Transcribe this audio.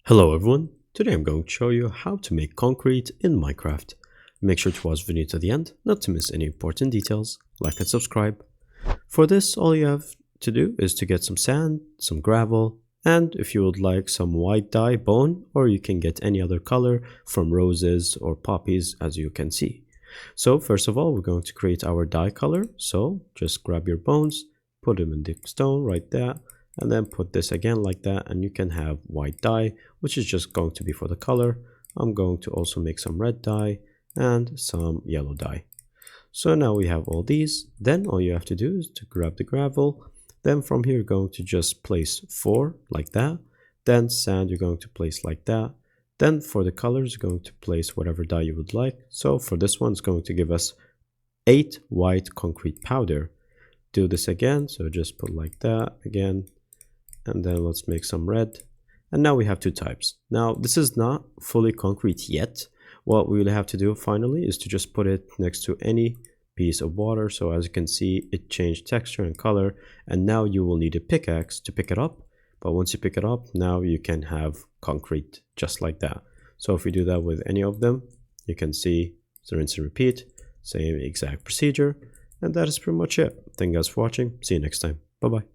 Hello everyone, today I'm going to show you how to make concrete in Minecraft. Make sure to watch the video to the end, not to miss any important details. Like and subscribe. For this, all you have to do is to get some sand, some gravel, and if you would like some white dye bone, or you can get any other color from roses or poppies as you can see. So first of all, we're going to create our dye color. So just grab your bones, put them in the stone right there, and then put this again like that, and you can have white dye, which is just going to be for the color. I'm going to also make some red dye and some yellow dye. So now we have all these. Then all you have to do is to grab the gravel. Then from here, you're going to just place 4 like that. Then sand, you're going to place like that. Then for the colors, you're going to place whatever dye you would like. So for this one, it's going to give us 8 white concrete powder. Do this again. So just put like that again. And then let's make some red. And now we have 2 types. Now this is not fully concrete yet. What we will have to do finally is to just put it next to any piece of water. So as you can see, it changed texture and color, and now you will need a pickaxe to pick it up. But once you pick it up, now you can have concrete just like that. So if we do that with any of them, you can see the rinse and repeat, same exact procedure. And that is pretty much it. Thank you guys for watching. See you next time. Bye bye.